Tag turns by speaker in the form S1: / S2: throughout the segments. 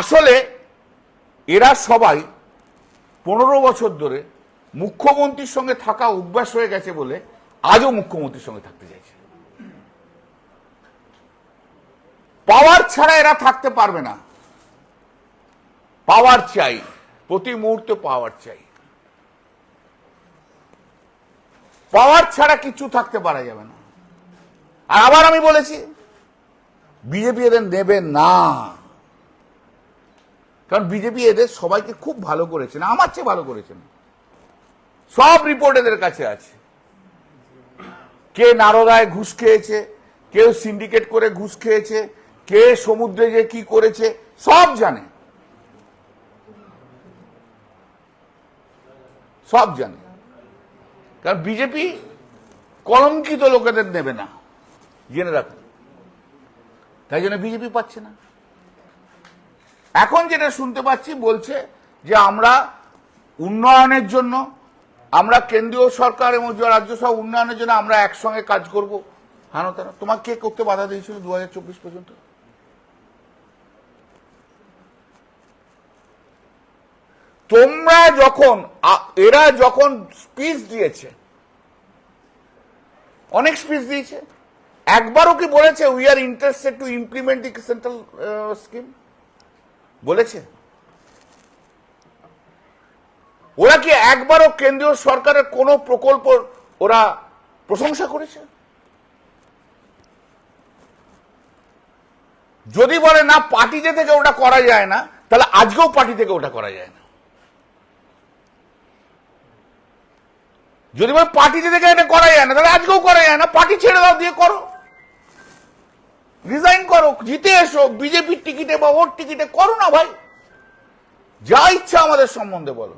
S1: আসলে এরা সবাই 15 বছর ধরে মুখ্যমন্ত্রীর সঙ্গে থাকা অভ্যাস হয়ে গেছে বলে আজও মুখ্যমন্ত্রীর সঙ্গে থাকতে চাইছে। পাওয়ার ছাড়া এরা থাকতে পারবে না। পাওয়ার চাই, প্রতি মুহূর্তে পাওয়ার চাই। পাওয়ার ছাড়া কিছু থাকতে পারা যাবে না। আর আবার আমি বলেছি, বিজেপি এদের নেবে না, কারণ বিজেপি এদের সবাইকে খুব ভালো করেছেন, আমার চেয়ে ভালো করেছেন। সব রিপোর্ট এদের কাছে আছে। কে নারদায় ঘুষ খেয়েছে, কেউ সিন্ডিকেট করে ঘুষ খেয়েছে, কে সমুদ্রে যে কি করেছে সব জানে, সব জানে। কারণ বিজেপি কলঙ্কিত লোকেদের নেবে না, জেনে রাখুন। তাই জন্য বিজেপি পাচ্ছে না। এখন যেটা শুনতে পাচ্ছি, বলছে যে আমরা উন্নয়নের জন্য, আমরা কেন্দ্রীয় সরকার এবং রাজ্য সহ উন্নয়নের জন্য আমরা একসঙ্গে কাজ করব। হ্যাঁ, তারা তোমার কে করতে বাধা দিয়েছিল 2024 পর্যন্ত? তোমরা যখন, এরা যখন স্পিচ দিয়েছে, অনেক স্পিচ দিয়েছে, একবারও কি বলেছে we are interested to implement the central scheme? বলেছে? ওরা কি একবারও কেন্দ্রীয় সরকারের কোন প্রকল্প ওরা প্রশংসা করেছে? যদি বলে না পার্টিতে থেকে ওটা করা যায় না, তাহলে আজকেও পার্টি থেকে ওটা করা যায় না। যদি বলে পার্টিতে থেকে এটা করা যায় না, তাহলে আজকেও করা যায় না। পার্টি ছেড়ে দাও, দিয়ে করো, রিজাইন করো, জিতে এসো, বিজেপির টিকিটে বা ওর টিকিটে করো না ভাই, যা ইচ্ছা আমাদের সম্বন্ধে বলো।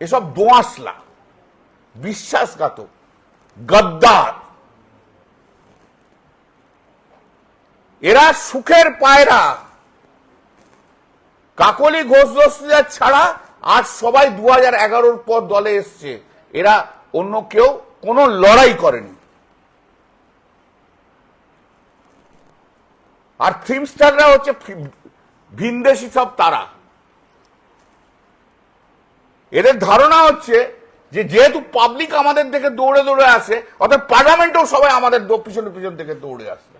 S1: এসব দোঁয়াশলা, বিশ্বাসঘাতক, গদ্দার। এরা সুখের পায়রা। কাকলি ঘোষ দস্তিদার ছাড়া আর সবাই 2011 পর দলে এসছে। এরা অন্য কেউ কোনো লড়াই করেনি। আর ফিল্মস্টাররা হচ্ছে ভিনদেশি সব তারা। এদের ধারণা হচ্ছে যে যেহেতু পাবলিক আমাদের দিকে দৌড়ে দৌড়ে আসে, অর্থাৎ পার্লামেন্টেও সবাই আমাদের পিছন পিছন থেকে দৌড়ে আসবে।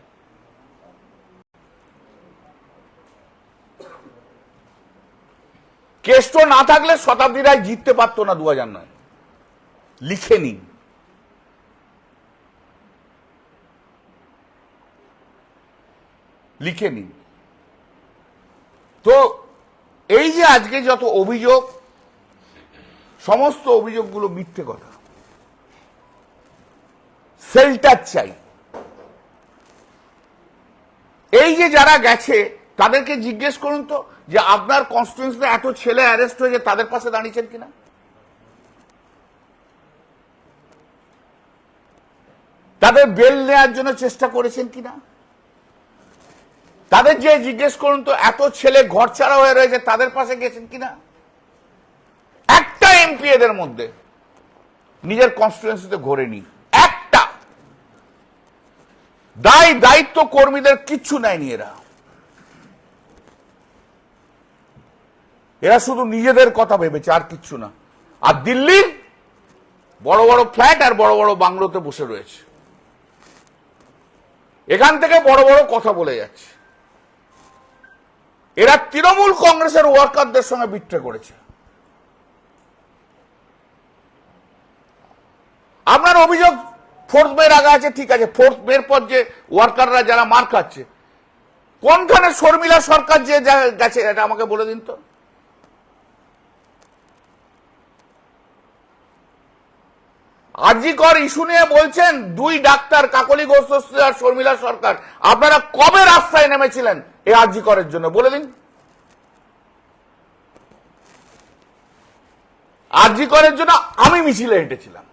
S1: কেষ্ট না থাকলে শতাব্দী রায় জিততে পারতো না 2009। লিখে নিন। লিখে নিন। তো এই যে আজকে যত অভিযোগ, সমস্ত অভিযোগগুলো মিথ্যে কথা। শেল্টার চাই। এই যে যারা গেছে তাদেরকে জিজ্ঞেস করুন তো, যে আপনার কনস্টিটিউয়েন্সিতে এত ছেলে অ্যারেস্ট হয়েছে, তাদের পাশে দাঁড়িয়েছেন কিনা? তাদের বেল নেওয়ার জন্য চেষ্টা করেছেন কিনা? তাদের যে জিজ্ঞেস করুন তো, এত ছেলে ঘর ছাড়া হয়ে রয়েছে, তাদের পাশে গেছেন কিনা? একটা এমপি এদের মধ্যে নিজের কনস্টিটিউয়েন্সিতে ঘোরেনি, একটা। দায়িত্ব কর্মীদের কিচ্ছু নেয়নি এরা। এরা শুধু নিজেদের কথা ভেবেছে, আর কিচ্ছু না। আর দিল্লির বড় বড় ফ্ল্যাট আর বড় বড় বাংলোতে বসে রয়েছে, এখান থেকে বড় বড় কথা বলে যাচ্ছে। এরা তৃণমূল কংগ্রেসের ওয়ার্কারদের সঙ্গে বিট্রে করেছে। আপনার অভিযোগ 4th মের আগে আছে, ঠিক আছে। 4th মের পর যে ওয়ার্কাররা যারা মার খাচ্ছে, কোনখানে শর্মিলা সরকার যে গেছে এটা আমাকে বলে দিন তো। আরজি কর ইস্যু নিয়ে বলছেন 2 ডাক্তার, কাকলি ঘোষ আর শর্মিলা সরকার, আপনারা কবে রাস্তায় নেমেছিলেন এই আরজি করের জন্য বলে দিন। আরজি করের জন্য আমি মিছিলে হেঁটেছিলাম।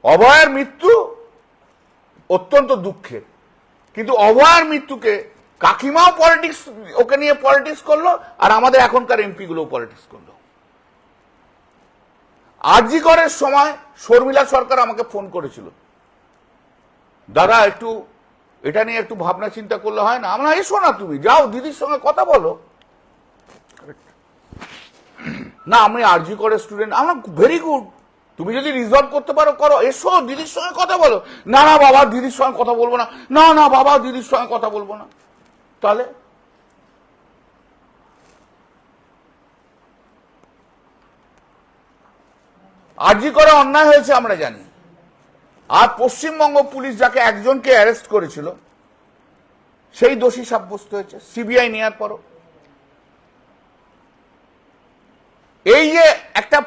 S1: অভয়ের মৃত্যু অত্যন্ত দুঃখের, কিন্তু অভয়ের মৃত্যুকে কাকিমাও পলিটিক্স, ওকে নিয়ে পলিটিক্স করলো, আর আমাদের এখনকার এমপি গুলো পলিটিক্স করলো। আরজি করের সময় শর্মিলা সরকার আমাকে ফোন করেছিল, দাদা একটু এটা নিয়ে একটু ভাবনা চিন্তা করলে হয় না? আমরা এসো না, তুমি যাও দিদির সঙ্গে কথা বলো। না আমি আরজি করে স্টুডেন্ট, আমরা ভেরি গুড, তুমি যদি রিজলভ করতে পারো করো, এসো দিদির সঙ্গে কথা বলো। না না বাবা দিদির সঙ্গে কথা বলবো না, না না বাবা দিদির সঙ্গে কথা বলবো না। তাহলে আরজি করে অন্যায় হয়েছে আমরা জানি, আর পশ্চিমবঙ্গ পুলিশ যাকে একজনকে অ্যারেস্ট করেছিল সেই দোষী সাব্যস্ত হয়েছে সিবিআই নেওয়ার পরও। এই যে একটা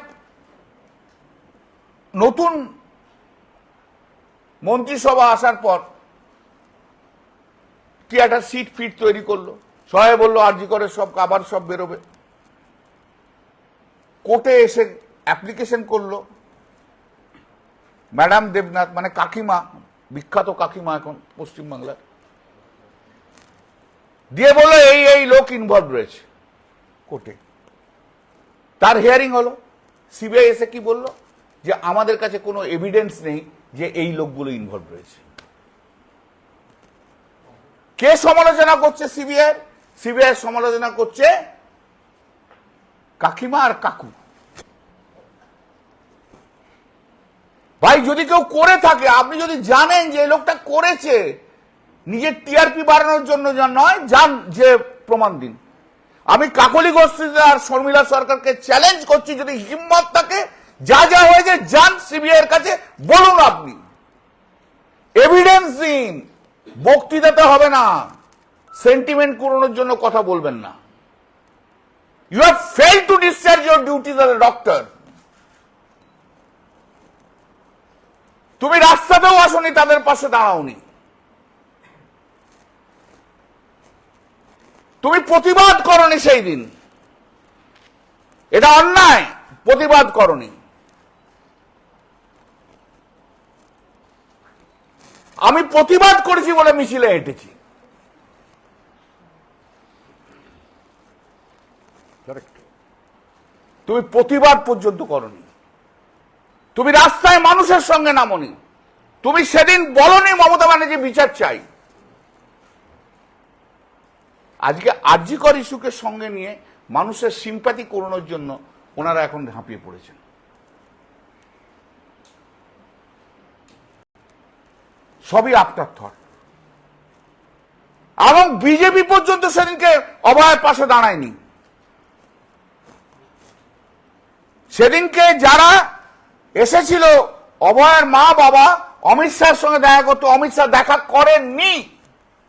S1: নতুন মন্ত্রিসভা আসার পর কি একটা সিট ফিট তৈরি করলো, সবাই বললো আরজি করে সব আবার সব বেরোবে। কোর্টে এসে অ্যাপ্লিকেশন করলো ম্যাডাম দেবনাথ, মানে কাকিমা, বিখ্যাত কাকিমা এখন পশ্চিমবাংলার, দিয়ে বললো এই এই লোক ইনভলভ রয়েছে কোর্টে। তার হিয়ারিং হলো, সিবিআই এসে কি বলল যে আমাদের কাছে কোনো এভিডেন্স নেই যে এই লোকগুলো ইনভলভ রয়েছে। কে সমালোচনা করছে? সিবিআই। সিবিআই সমালোচনা করছে কাকিমা আর কাকু। ভাই যদি কেউ করে থাকে, আপনি যদি জানেন যে এই লোকটা করেছে, নিজের টিআরপি বাড়ানোর জন্য নয়, যান যে প্রমাণ দিন। আমি কাকলি গোষ্ঠীতে আর শর্মিলা সরকারকে চ্যালেঞ্জ করছি, যদি হিম্মত থাকে যা যা হয়েছে যান সিবিআই এর কাছে বলুন, আপনি এভিডেন্স দিন, বক্তৃতাতে হবে না, সেন্টিমেন্ট কুড়ানোর জন্য কথা বলবেন না। You have failed to discharge your duties as a doctor. তুমি রাস্তাতেও আসনি, তাদের পাশে দাঁড়াওনি, তুমি প্রতিবাদ করনি সেই দিন, এটা অন্যায়, প্রতিবাদ করনি। আমি প্রতিবাদ করেছি বলে মিছিলে হেঁটেছি। তুমি প্রতিবাদ পর্যন্ত করনি, তুমি রাস্তায় মানুষের সঙ্গে নামনি, তুমি সেদিন বলনি মমতা ব্যানার্জি বিচার চাই। আজকে আরজি কর ইস্যুকে সঙ্গে নিয়ে মানুষের সিম্প্যাথি করানোর জন্য ওনারা এখন ঝাঁপিয়ে পড়েছেন। সবই আফটার থট। এবং বিজেপি পর্যন্ত সেদিনকে অভয়ের পাশে দাঁড়ায়নি। সেদিনকে যারা এসেছিল অভয়ের মা বাবা অমিত শাহের সঙ্গে দেখা করতে, অমিত শাহ দেখা করেননি।